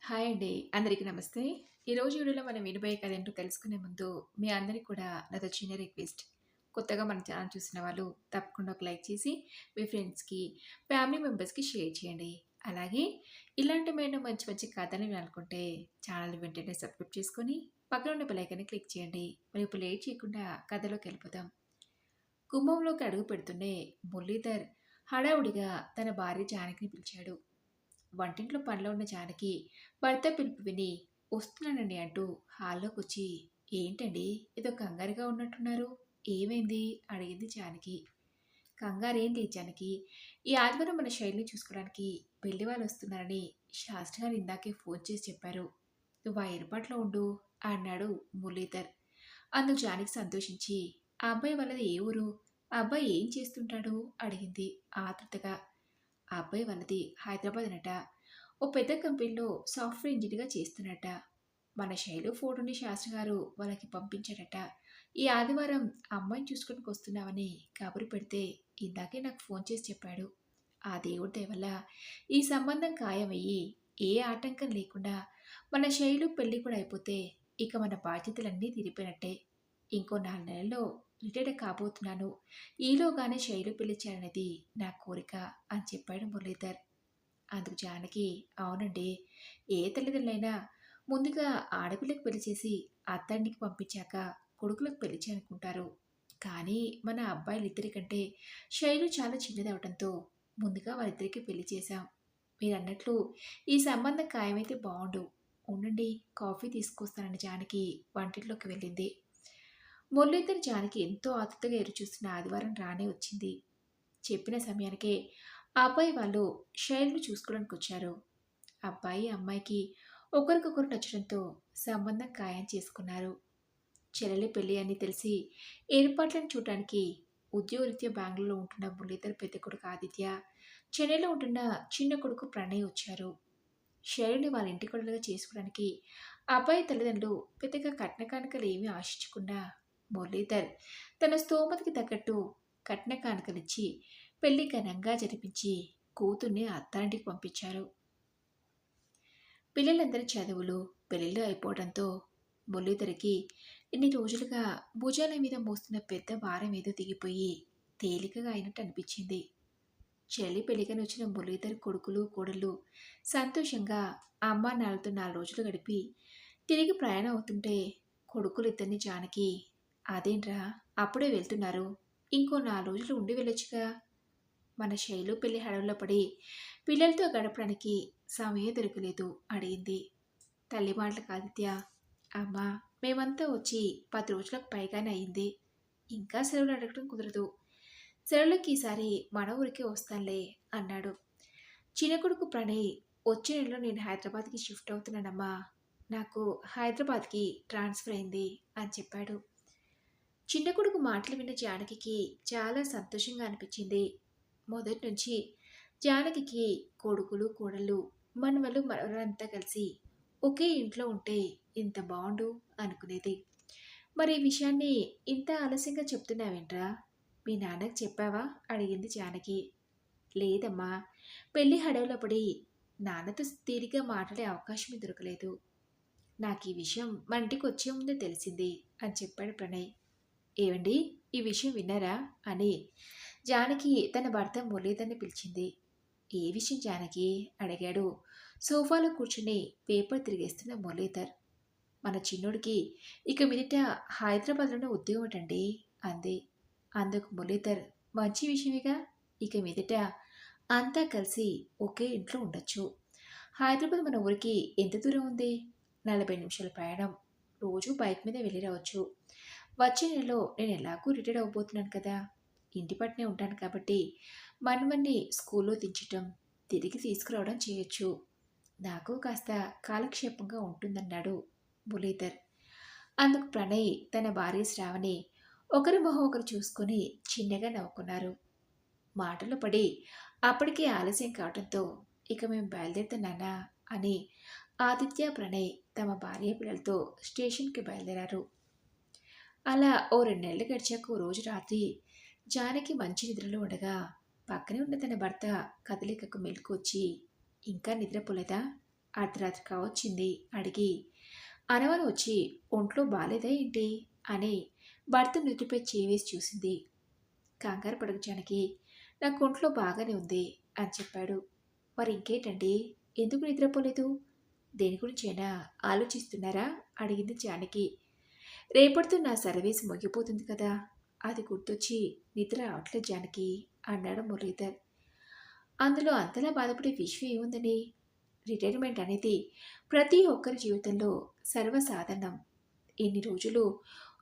Hi అండి. అందరికీ నమస్తే. ఈరోజు వీడియోలో మనం వినబోయే కథ ఏంటో తెలుసుకునే ముందు మీ అందరికి కూడా నాదో చిన్న రిక్వెస్ట్. కొత్తగా మన ఛానల్ చూసిన వాళ్ళు తప్పకుండా ఒక లైక్ చేసి మీ ఫ్రెండ్స్‌కి, ఫ్యామిలీ మెంబర్స్‌కి షేర్ చేయండి. అలాగే ఇలాంటి మరెన్నో మంచి మంచి కథలు వినాలనుకుంటే ఛానల్ వెంటనే సబ్స్క్రైబ్ చేసుకొని పక్కన ఉన్న బెల్ ఐకాన్‌ని క్లిక్ చేయండి. మరి ఇప్పుడు లేట్ చేయకుండా కథలోకెళ్ళిపోదాం. గుమ్మంలోకి అడుగు పెడుతూనే మురళీధర్ హడావుడిగా తన భార్య జానకిని పిలిచాడు. వంటింట్లో పనిలో ఉన్న జానకి భర్త పిలుపు విని వస్తున్నానండి అంటూ హాల్లోకొచ్చి, ఏంటండి ఏదో కంగారుగా ఉన్నట్టున్నారు, ఏమైంది అడిగింది జానకి. కంగారేం లేదు జానకి, ఈ ఆదివారం మన శైలిని చూసుకోవడానికి పెళ్లి వాళ్ళు వస్తున్నారని శాస్త్రి గారు ఇందాకే ఫోన్ చేసి చెప్పారు. నువ్వు ఆ ఏర్పాట్లో ఉండు అన్నాడు మురళీధర్. అందుకు జానకి సంతోషించి, ఆ అబ్బాయి వాళ్ళది ఏ ఊరు, ఆ అబ్బాయి ఏం చేస్తుంటాడు అడిగింది ఆతృతగా. ఆ అబ్బాయి వాళ్ళది హైదరాబాద్ నట. ఓ పెద్ద కంపెనీలో సాఫ్ట్వేర్ ఇంజనీర్‌గా చేస్తున్నట్ట. మన శైలు ఫోటోని శాస్త్రి గారు వాళ్ళకి పంపించారట. ఈ ఆదివారం అమ్మాయిని చూసుకోవడానికి వస్తున్నామని కబురు పెడితే ఇందాకే నాకు ఫోన్ చేసి చెప్పాడు. ఆ దేవుడి దయ వల్ల ఈ సంబంధం ఖాయమయ్యి ఏ ఆటంకం లేకుండా మన శైలు పెళ్లి కూడా అయిపోతే ఇక మన బాధ్యతలన్నీ తీరిపోయినట్టే. ఇంకో 4 నెలల్లో రిటైర్డ్ కాబోతున్నాను. ఈలోగానే శైలు పెళ్లి చేయాలనేది నా కోరిక అని చెప్పాడు మురళీధర్. అందుకు జానకి, అవునండి. ఏ తల్లిదండ్రులైనా ముందుగా ఆడపిల్లకి పెళ్లి చేసి అత్తాంటికి పంపించాక కొడుకులకు పెళ్లి చేయాలనుకుంటారు. కానీ మన అబ్బాయిలిద్దరికంటే శైలు చాలా చిన్నదవటంతో ముందుగా వాళ్ళిద్దరికీ పెళ్లి చేశాం. మీరన్నట్లు ఈ సంబంధం ఖాయమైతే బావుండు. ఉండండి, కాఫీ తీసుకొస్తానని జానకి వంటింట్లోకి వెళ్ళింది. మురళీధర్ జానకి ఎంతో ఆతృతగా ఎదురుచూస్తున్న ఆదివారం రానే వచ్చింది. చెప్పిన సమయానికే ఆ అబ్బాయి వాళ్ళు శైలిని చూసుకోవడానికొచ్చారు. అబ్బాయి, అమ్మాయికి ఒకరికొకరు నచ్చడంతో సంబంధం ఖాయం చేసుకున్నారు. చెల్లెలి పెళ్లి అని తెలిసి ఏర్పాట్లను చూడటానికి ఉద్యోగరీత్యా బెంగుళూరులో ఉంటున్న మురళీధర్ పెద్ద కొడుకు ఆదిత్య, చెన్నైలో ఉంటున్న చిన్న కొడుకు ప్రణయ్ వచ్చారు. శైలిని వాళ్ళ ఇంటి కోడలుగా చేసుకోవడానికి అబ్బాయి తల్లిదండ్రులు పెద్దగా కట్న కానుకలు ఏమీ ఆశించకుండా మురళీధర్ తన స్తోమతకి తగ్గట్టు కట్న కానుకలిచ్చి పెళ్లి ఘనంగా జరిపించి కూతుర్ని అత్తాంటికి పంపించారు. పిల్లలందరి చదువులు పెళ్లిళ్ళు అయిపోవడంతో మురళీధర్కి ఇన్ని రోజులుగా భుజాల మీద మోస్తున్న పెద్ద భారం ఏదో దిగిపోయి తేలికగా అయినట్టు అనిపించింది. చెల్లి పెళ్లికని వచ్చిన మురళీధర్ కొడుకులు కోడళ్ళు సంతోషంగా అమ్మా నాన్నలతో 4 రోజులు గడిపి తిరిగి ప్రయాణం అవుతుంటే కొడుకులు ఇద్దరిని జానకి, అదేంట్రా అప్పుడే వెళ్తున్నారు, ఇంకో 4 రోజులు ఉండి వెళ్ళొచ్చుగా. మన శైలు పెళ్లి హడవులో పడి పిల్లలతో గడపడానికి సమయం దొరకలేదు అడిగింది. తల్లి మాటలకు ఆదిత్య, అమ్మా మేమంతా వచ్చి 10 రోజులకు పైగానే అయింది. ఇంకా సెలవులు అడగడం కుదరదు. సెలవులకి ఈసారి మన ఊరికే వస్తానులే అన్నాడు. చిన్న కొడుకు ప్రణయ్, వచ్చే నెలలో నేను హైదరాబాద్కి షిఫ్ట్ అవుతున్నానమ్మా. నాకు హైదరాబాద్కి ట్రాన్స్ఫర్ అయింది అని చెప్పాడు. చిన్న కొడుకు మాటలు విన్న జానకికి చాలా సంతోషంగా అనిపించింది. మొదటి నుంచి జానకికి కొడుకులు కోడళ్ళు మనవలు మనవరంతా కలిసి ఒకే ఇంట్లో ఉంటే ఇంత బాగుండు అనుకునేది. మరి ఈ విషయాన్ని ఇంత ఆలస్యంగా చెప్తున్నావేంట్రా, మీ నాన్నకి చెప్పావా అడిగింది జానకి. లేదమ్మా, పెళ్లి హడవులో పడి నాన్నతో తీరిగా మాట్లాడే అవకాశమే దొరకలేదు. నాకు ఈ విషయం మన ఇంటికి వచ్చే ముందే తెలిసింది అని చెప్పాడు ప్రణయ్. ఏవండి, ఈ విషయం విన్నారా అని జానకి తన భర్త మురళీధర్ని పిలిచింది. ఏ విషయం జానకి అడిగాడు సోఫాలో కూర్చుని పేపర్ తిరిగేస్తున్న మురళీధర్. మన చిన్నోడికి ఇక మీదట హైదరాబాద్లోనే ఉద్యోగం అండి అంది. అందుకు మురళీధర్, మంచి విషయమేగా, ఇక మీదట అంతా కలిసి ఒకే ఇంట్లో ఉండొచ్చు. హైదరాబాద్ మన ఊరికి ఎంత దూరం ఉంది, 40 నిమిషాల ప్రయాణం. రోజు బైక్ మీద వెళ్ళి రావచ్చు. వచ్చే నెలలో నేను ఎలాగూ రిటైర్డ్ అవబోతున్నాను కదా, ఇంటి పట్టునే ఉంటాను కాబట్టి మనవన్ని స్కూల్లో దించటం, తిరిగి తీసుకురావడం చేయొచ్చు. నాకు కాస్త కాలక్షేపంగా ఉంటుందన్నాడు మురళీధర్. అందుకు ప్రణయ్ తన భార్య శ్రావణి ఒకరి మొహం ఒకరు చూసుకొని చిన్నగా నవ్వుకున్నారు. మాటలు పడి అప్పటికే ఆలస్యం కావడంతో ఇక మేము బయలుదేరుతున్నానా అని ఆదిత్య ప్రణయ్ తమ భార్య పిల్లలతో స్టేషన్కి బయలుదేరారు. అలా ఓ 2 నెలలు గడిచాక ఓ రోజు రాత్రి జానకి మంచి నిద్రలో ఉండగా పక్కనే ఉన్న తన భర్త కదలికకు మెలకు వచ్చి, ఇంకా నిద్రపోలేదా అర్ధరాత్రి కావచ్చింది అడిగి అనవని వచ్చి ఒంట్లో బాలేదా ఏంటి అని భర్త నుదుటిపై చేవేసి చూసింది. కంగారు పడకు జానకి, నాకు ఒంట్లో బాగానే ఉంది అని చెప్పాడు. మరి ఇంకేంటండి, ఎందుకు నిద్రపోలేదు? దేని గురించైనా ఆలోచిస్తున్నారా అడిగింది జానకి. రేపటితో నా సర్వీస్ ముగిపోతుంది కదా, అది గుర్తొచ్చి నిద్ర రావట్లేదు జానకి అన్నాడు మురళీధర్. అందులో అంతలా బాధపడే విషయం ఏముందని? రిటైర్మెంట్ అనేది ప్రతి ఒక్కరి జీవితంలో సర్వసాధారణం. ఇన్ని రోజులు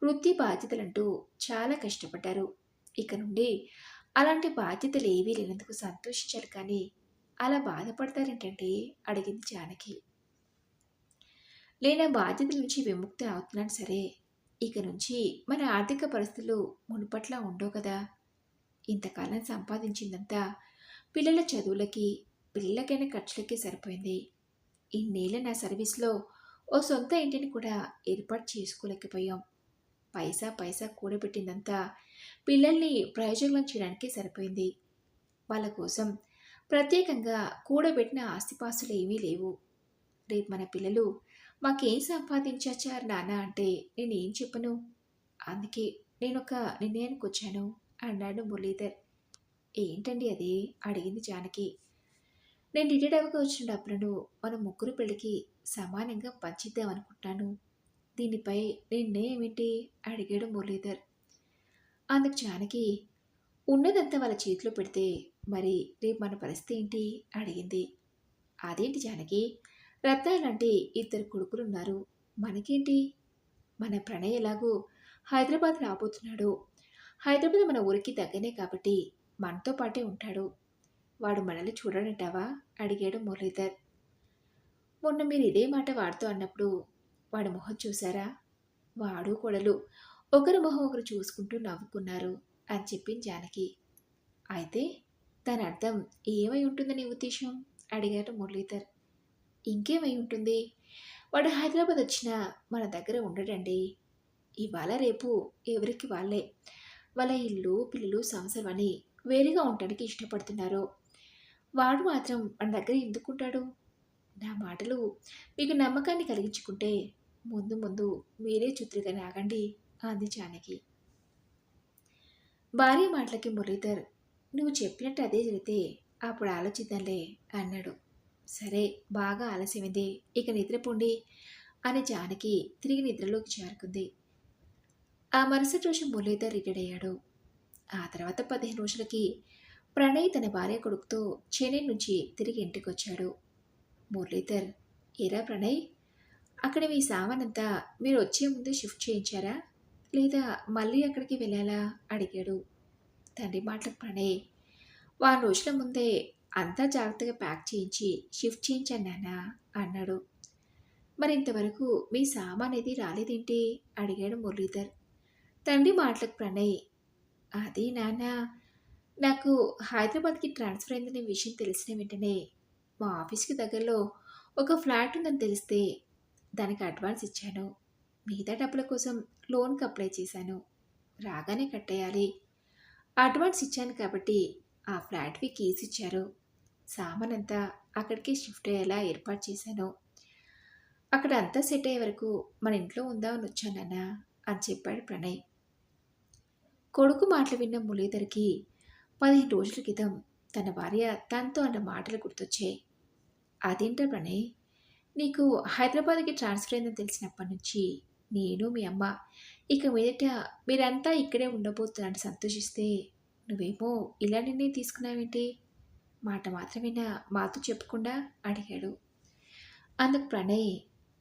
వృత్తి బాధ్యతలంటూ చాలా కష్టపడ్డారు. ఇక నుండి అలాంటి బాధ్యతలు ఏవీ లేనందుకు సంతోషించాలి కానీ అలా బాధపడతారేంటంటే అడిగింది జానకి. నేను ఆ బాధ్యతల నుంచి విముక్తి అవుతున్నాను సరే, ఇక నుంచి మన ఆర్థిక పరిస్థితులు మునుపట్లా ఉండవు కదా. ఇంతకాలం సంపాదించిందంతా పిల్లల చదువులకి, పిల్లలకైన ఖర్చులకి సరిపోయింది. ఇన్నేళ్ల నా సర్వీస్లో ఓ సొంత ఇంటిని కూడా ఏర్పాటు చేసుకోలేకపోయాం. పైసా పైసా కూడబెట్టిందంతా పిల్లల్ని ప్రయోజనం చేయడానికి సరిపోయింది. వాళ్ళ కోసం ప్రత్యేకంగా కూడబెట్టిన ఆస్తిపాస్తులు ఏమీ లేవు. రేపు మన పిల్లలు మాకేం సంపాదించాచారు నాన్న అంటే నేనేం చెప్పను. అందుకే నేనొక నిర్ణయానికి వచ్చాను అన్నాడు మురళీధర్. ఏంటండి అది అడిగింది జానకి. నేను రిటైర్డ్ అవ్వక వచ్చిన డబ్బులను మన ముగ్గురు పెళ్ళికి సమానంగా పంచిద్దామనుకుంటున్నాను. దీనిపై నిర్ణయం ఏంటి అడిగాడు మురళీధర్. అందుకు జానకి, ఉన్నదంతా వాళ్ళ చేతిలో పెడితే మరి రేపు మన పరిస్థితి ఏంటి అడిగింది. అదేంటి జానకి, రత్నాలంటే ఇద్దరు కొడుకులున్నారు, మనకేంటి? మన ప్రణయ్ ఎలాగో హైదరాబాద్ రాబోతున్నాడు. హైదరాబాద్ మన ఊరికి దగ్గరే కాబట్టి మనతో పాటే ఉంటాడు. వాడు మనల్ని చూడడంటావా అడిగాడు మురళీధర్. మొన్న మీరు ఇదే మాట వాడితో అన్నప్పుడు వాడి మొహం చూసారా? వాడు కొడలు ఒకరి మొహం ఒకరు చూసుకుంటూ నవ్వుకున్నారు అని చెప్పింది జానకి. అయితే దాని అర్థం ఏమై ఉంటుందని ఉద్దేశం అడిగాడు మురళీధర్. ఇంకేమై ఉంటుంది, వాడు హైదరాబాద్ వచ్చినా మన దగ్గర ఉండడండి. ఇవాళ రేపు ఎవరికి వాళ్ళే వాళ్ళ ఇల్లు పిల్లలు సంవత్సరం అని వేరుగా ఉండడానికి ఇష్టపడుతున్నారు. వాడు మాత్రం మన దగ్గర ఎందుకుంటాడు? నా మాటలు మీకు నమ్మకాన్ని కలిగించుకుంటే ముందు ముందు మీరే చుత్రుగానే ఆగండి అంది జానకి. భార్య మాటలకి మురళీధర్, నువ్వు చెప్పినట్టు అదే జరిగితే అప్పుడు ఆలోచిద్దాంలే అన్నాడు. సరే, బాగా ఆలస్యమైంది, ఇక నిద్రపోండి అని జానకి తిరిగి నిద్రలోకి చేరుకుంది. ఆ మరుసటి రోజు మురళీధర్ రిటైర్డ్ అయ్యాడు. ఆ తర్వాత 15 రోజులకి ప్రణయ్ తన భార్య కొడుకుతో చెన్నై నుంచి తిరిగి ఇంటికి వచ్చాడు. మురళీధర్, ఏరా ప్రణయ్, అక్కడ మీ సామానంతా మీరు వచ్చే ముందు షిఫ్ట్ చేయించారా, లేదా మళ్ళీ అక్కడికి వెళ్ళాలా అడిగాడు. తండ్రి మాటలకు ప్రణయ్, వారం రోజుల ముందే అంతా జాగ్రత్తగా ప్యాక్ చేయించి షిఫ్ట్ చేయించాను నాన్న అన్నాడు. మరి ఇంతవరకు మీ సామాన్ ఏది రాలేదేంటి అడిగాడు మురళీధర్. తండ్రి మాటలకు ప్రణయ్, అది నాన్న, నాకు హైదరాబాద్కి ట్రాన్స్ఫర్ అయిందనే విషయం తెలిసిన వెంటనే మా ఆఫీస్కి దగ్గరలో ఒక ఫ్లాట్ ఉందని తెలిస్తే దానికి అడ్వాన్స్ ఇచ్చాను. మిగతా డబ్బుల కోసం లోన్కి అప్లై చేశాను. రాగానే కట్టేయాలి. అడ్వాన్స్ ఇచ్చాను కాబట్టి ఆ ఫ్లాట్వి కీస్ ఇచ్చారు. సామాన్ అంతా అక్కడికి షిఫ్ట్ అయ్యేలా ఏర్పాటు చేశాను. అక్కడ అంతా సెట్ అయ్యే వరకు మన ఇంట్లో ఉందామని వచ్చానన్నా అని చెప్పాడు ప్రణయ్. కొడుకు మాటలు విన్న మురళీధర్కి 15 రోజుల క్రితం తన భార్య తనతో అన్న మాటలు గుర్తొచ్చాయి. అదేంటో ప్రణయ్, నీకు హైదరాబాద్కి ట్రాన్స్ఫర్ అయిందని తెలిసినప్పటి నుంచి నేను మీ అమ్మ ఇక మీదట మీరంతా ఇక్కడే ఉండబోతున్నారని సంతోషిస్తే నువ్వేమో ఇలా నిర్ణయం తీసుకున్నావేంటి? మాట మాత్రమేనా మాతో చెప్పకుండా అడిగాడు. అందుకు ప్రణయ్,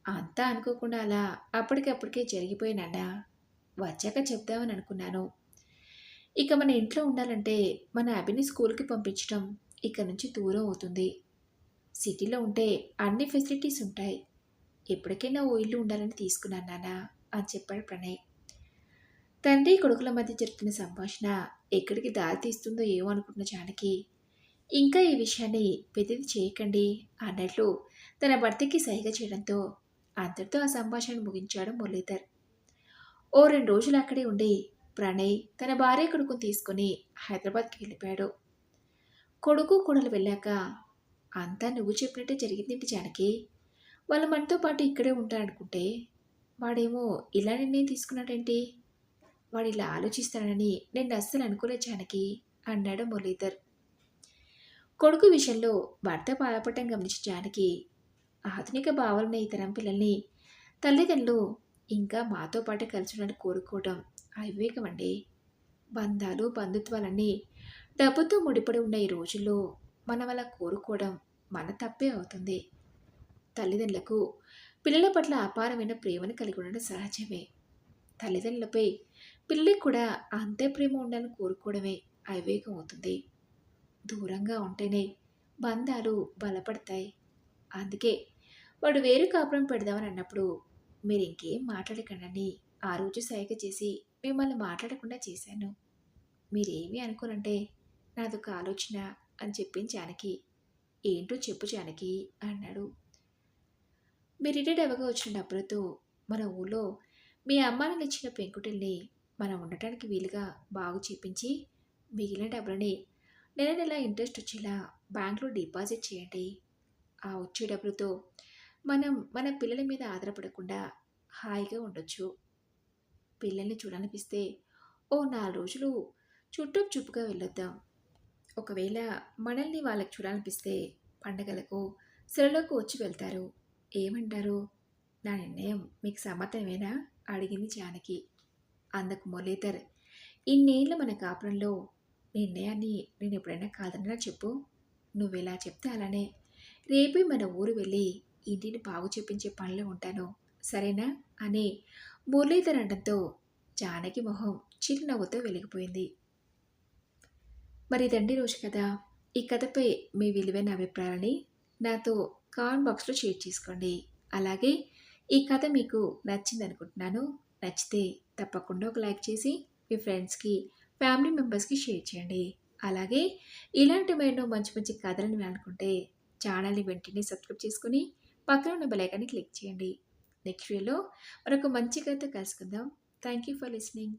అంతా అనుకోకుండా అలా అప్పటికప్పటికే జరిగిపోయినన్నా, వచ్చాక చెప్దామని అనుకున్నాను. ఇక మన ఇంట్లో ఉండాలంటే మన అభిని స్కూల్కి పంపించడం ఇక్కడ నుంచి దూరం అవుతుంది. సిటీలో ఉంటే అన్ని ఫెసిలిటీస్ ఉంటాయి. ఎప్పటికైనా ఓ ఇల్లు ఉండాలని తీసుకున్నాను నాన్న అని చెప్పాడు ప్రణయ్. తండ్రి కొడుకుల మధ్య జరుగుతున్న సంభాషణ ఎక్కడికి దారి తీస్తుందో ఏమో అనుకుంటున్న జానకి ఇంకా ఈ విషయాన్ని పెద్దది చేయకండి అన్నట్లు తన భర్తకి సైగ చేయడంతో అంతటితో ఆ సంభాషణను ముగించాడు మురళీధర్. ఓ 2 రోజులు అక్కడే ఉండి ప్రణయ్ తన భార్య కొడుకుని తీసుకుని హైదరాబాద్కి వెళ్ళిపోయాడు. కొడుకు కోడలు వెళ్ళాక, అంతా నువ్వు చెప్పినట్టే జరిగిందేంటి జానకి, వాళ్ళు మనతో పాటు ఇక్కడే ఉంటారనుకుంటే, వాడేమో ఇలా నిర్ణయం తీసుకున్నాడేంటి? వాడిలా ఆలోచిస్తాడని నేను అస్సలు అనుకోలేదు జానకి అన్నాడు మురళీధర్. కొడుకు విషయంలో భర్త బాధపడటం గమనించిన జానకి ఆధునిక భావాలున్న ఈ తరం పిల్లల్ని తల్లిదండ్రులు ఇంకా మాతో పాటే కలిసి ఉండాలని కోరుకోవడం అవివేకం అండి. బంధాలు, బంధుత్వాలన్నీ డబ్బుతో ముడిపడి ఉన్న ఈ రోజుల్లో మనం అలా కోరుకోవడం మన తప్పే అవుతుంది. తల్లిదండ్రులకు పిల్లల పట్ల అపారమైన ప్రేమను కలిగి ఉండడం సహజమే. తల్లిదండ్రులపై పిల్లలకు కూడా అంతే ప్రేమ ఉండాలని కోరుకోవడమే అవివేకం అవుతుంది. దూరంగా ఉంటేనే బంధాలు బలపడతాయి. అందుకే వాడు వేరే కాపురం పెడదామని అన్నప్పుడు మీరు ఇంకేం మాట్లాడకండని ఆ రోజు సైగ చేసి మిమ్మల్ని మాట్లాడకుండా చేశాను. మీరేమీ అనుకోనంటే నాదొక ఆలోచన అని చెప్పింది జానకి. ఏంటో చెప్పు జానకి అన్నాడు. మీ రిటైర్డ్ అవ్వగా వచ్చిన డబ్బులతో మన ఊళ్ళో మీ అమ్మానాన్న ఇచ్చిన పెంకుటిల్ని మనం ఉండటానికి వీలుగా బాగు చేపించి మిగిలిన డబ్బులని నెల నెల ఇంట్రెస్ట్ వచ్చేలా బ్యాంక్లో డిపాజిట్ చేయండి. ఆ వచ్చే డబ్బులతో మనం మన పిల్లల మీద ఆధారపడకుండా హాయిగా ఉండొచ్చు. పిల్లల్ని చూడనిపిస్తే ఓ 4 రోజులు చుట్టూ చూపుగా వెళ్ళొద్దాం. ఒకవేళ మనల్ని వాళ్ళకి చూడాలనిపిస్తే పండగలకు, సెలవులకు వచ్చి వెళ్తారు. ఏమంటారు? నా నిర్ణయం మీకు సమ్మతమేనా? అడిగింది జానకి. అందుకు మురళీధర్, ఇన్నేళ్ల మన కాపురంలో నిర్ణయాన్ని నేను ఎప్పుడైనా కాదన్నా చెప్పు. నువ్వెలా చెప్తే అలానే. రేపే మన ఊరు వెళ్ళి ఇంటిని బాగు చేపించే పనిలో ఉంటాను. సరేనా? అని మురళీధర్ అనడంతో జానకి మొహం చిరునవ్వుతో వెలిగిపోయింది. మరి ఇదండి రోజు కథ. ఈ కథపై మీ విలువైన అభిప్రాయాన్ని నాతో కామెంట్ బాక్స్లో షేర్ చేసుకోండి. అలాగే ఈ కథ మీకు నచ్చిందనుకుంటున్నాను. నచ్చితే తప్పకుండా ఒక లైక్ చేసి మీ ఫ్రెండ్స్కి, ఫ్యామిలీ మెంబర్స్కి షేర్ చేయండి. అలాగే ఇలాంటి మరెన్నో మంచి మంచి కథలను వినాలనుకుంటే ఛానల్ని వెంటనే సబ్స్క్రైబ్ చేసుకుని పక్కన ఉన్న బెల్ ఐకాన్ని క్లిక్ చేయండి. నెక్స్ట్ వీడియోలో మరొక మంచి కథ కలుసుకుందాం. Thank you for listening.